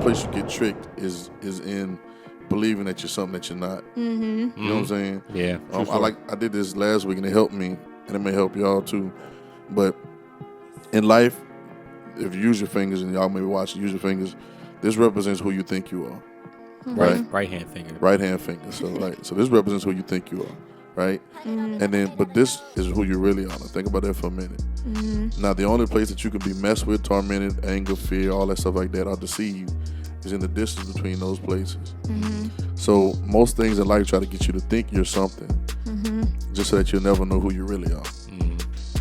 place you get tricked is in believing that you're something that you're not. You know what I'm saying? Yeah. I did this last week and it helped me, and it may help y'all too. But in life, if you use your fingers, and y'all maybe watch it, use your fingers, this represents who you think you are. Right hand finger. Right hand finger. So this represents who you think you are. Right? And then, but this is who you really are. Now, think about that for a minute. Now, the only place that you can be messed with, tormented, anger, fear, all that stuff like that, or deceived, is in the distance between those places. So most things in life try to get you to think you're something, just so that you'll never know who you really are.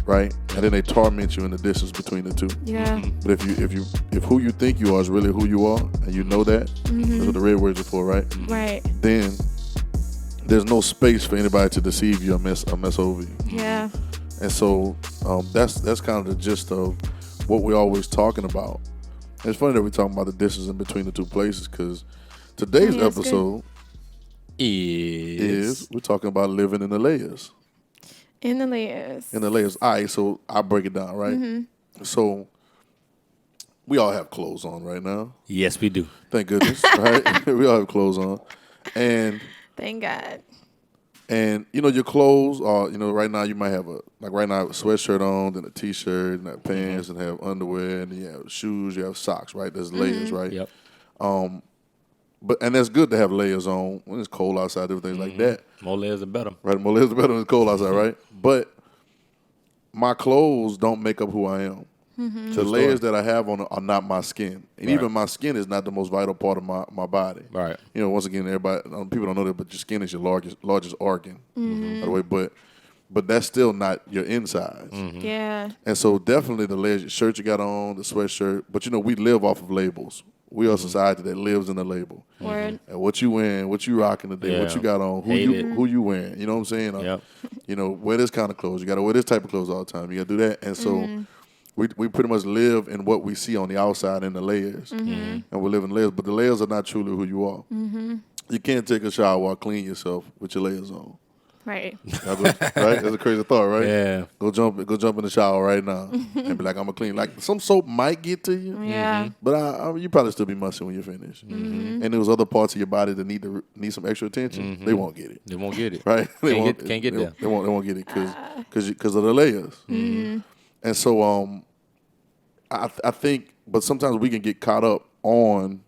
Right? And then they torment you in the distance between the two. Yeah. But if who you think you are is really who you are, and you know that, that's what the red words are for, right? Right. Then there's no space for anybody to deceive you or mess over you. Yeah. And so that's kind of the gist of what we're always talking about. And it's funny that we're talking about the distance in between the two places, because today's episode is we're talking about living in the layers. In the layers. In the layers. All right, so I'll break it down, right? So we all have clothes on right now. Yes, we do. Thank goodness, right? We all have clothes on. And thank God. And, your clothes are, right now you might have a sweatshirt on, then a T-shirt, and have pants, and have underwear, and then you have shoes, you have socks, right? There's layers, right? Yep. And that's good to have layers on when it's cold outside, different things like that. More layers are better. Right, more layers are better when it's cold outside, right? But my clothes don't make up who I am. The layers that I have on are not my skin. And even my skin is not the most vital part of my body. Right. Once again, people don't know that, but your skin is your largest organ, by the way. But that's still not your insides. Yeah. And so definitely the layers, your shirt you got on, the sweatshirt. But, we live off of labels. We are a society that lives in a label. Word. And what you wearing, what you rocking today, what you got on, who you wearing. You know what I'm saying? Yep. Wear this kind of clothes. You got to wear this type of clothes all the time. You got to do that. And so we pretty much live in what we see on the outside in the layers. And we live in layers. But the layers are not truly who you are. You can't take a shower or clean yourself with your layers on. Right. Right? That's a crazy thought, right? Yeah. Go jump in the shower right now and be like, I'm going to clean. Like, some soap might get to you. Yeah. But you probably still be musty when you're finished. And there's other parts of your body that need some extra attention. They won't get it. They won't get it. Right? Can't get there. They won't get it because of the layers. And so I think, but sometimes we can get caught up on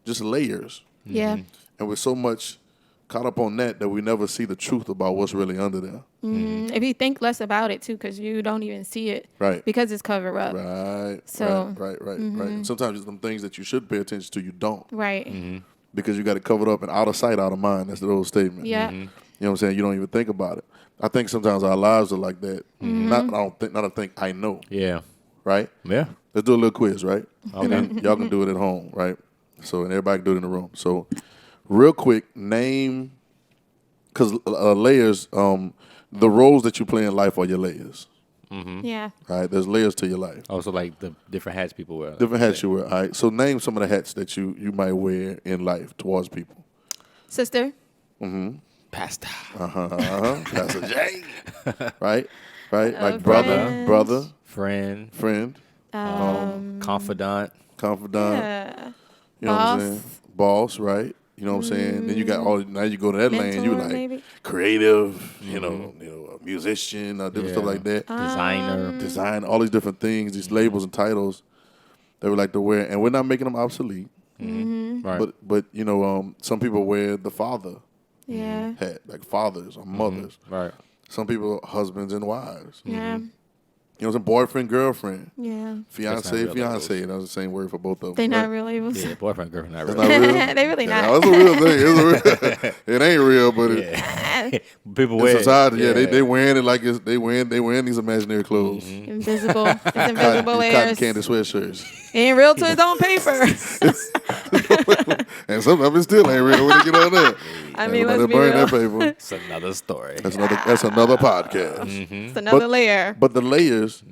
just layers. Yeah. And we're so much caught up on that we never see the truth about what's really under there. If you think less about it too, because you don't even see it, right? Because it's covered up. Right. So right. And sometimes some things that you should pay attention to, you don't. Right. Because you got it covered up and out of sight, out of mind. That's the old statement. Yeah. You know what I'm saying? You don't even think about it. I think sometimes our lives are like that. Not I think I know. Yeah. Right. Yeah. Let's do a little quiz, right? Okay. And then y'all can do it at home, right? So and everybody can do it in the room. So. Real quick, name, because layers, the roles that you play in life are your layers. Yeah. All right, there's layers to your life. Also, like the different hats people wear. Different hats you wear. All right, so name some of the hats that you might wear in life towards people. Sister. Pastor. Pastor J. Right. Like friend. brother. Friend. Confidant. Yeah. You know what I'm saying? Boss, right? You know what I'm saying? Then you got now you go to that lane, you like maybe. creative, you know, a musician, different stuff like that. Design, all these different things, these labels and titles that we like to wear, and we're not making them obsolete. Right. But some people wear the father hat, like fathers or mothers. Right. Some people husbands and wives. Yeah. You know what I'm saying? Boyfriend, girlfriend. Yeah. Fiance. That's the same word for both of them. They not real labels. Yeah, boyfriend, girlfriend, not That's real. not real? They really not. It's a real thing. It ain't real, but People wear society, they wearing it like they wearing these imaginary clothes. Invisible. It's invisible Cotton layers. candy sweatshirts. It ain't real to its own paper. And some of it still ain't real when they get on there. I mean, they let's be burn real. that paper. It's another story. That's another podcast. It's another layer. But the layers.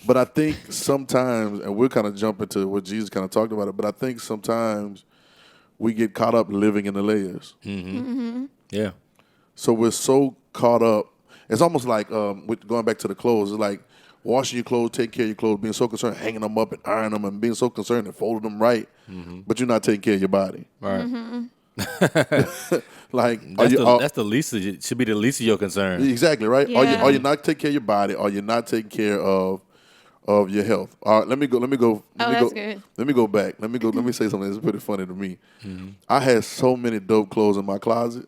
But I think sometimes, and we'll kind of jump into what Jesus kind of talked about it, but I think sometimes we get caught up living in the layers. Yeah. So we're so caught up. It's almost like, going back to the clothes, it's like washing your clothes, taking care of your clothes, being so concerned, hanging them up and ironing them, and being so concerned and folding them right, but you're not taking care of your body. Right. Like, That's the least of it. Should be the least of your concern. Exactly, right? Yeah. Are you not taking care of your body? Are you not taking care of your health? All right, let me go good. Let me go back. Let me say something that's pretty funny to me. I had so many dope clothes in my closet.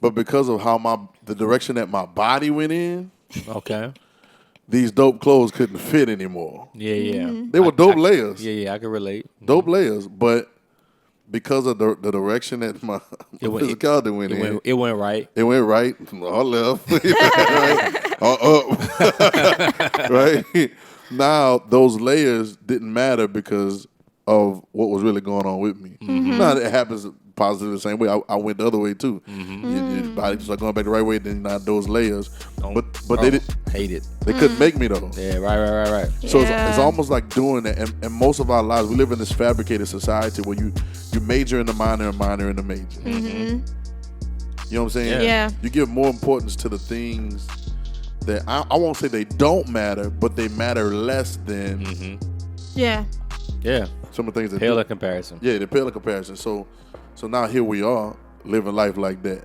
But because of how the direction that my body went in, Okay. these dope clothes couldn't fit anymore. Yeah. They were dope layers. Yeah, I can relate. Dope layers, but because of the direction that my physicality went in, it went right. it went right or left, right, or up, right? Now those layers didn't matter because of what was really going on with me. Now it happens positive the same way. I went the other way too. Your body started going back the right way. Then not those layers, but they did hate it. They couldn't make me though. Yeah, right. So it's almost like doing that. And most of our lives, we live in this fabricated society where you major in the minor and minor in the major. You know what I'm saying? Yeah. You give more importance to the things that I won't say they don't matter, but they matter less than Yeah. some of the things that Pale in comparison. Yeah, they pale in comparison. So now here we are living life like that.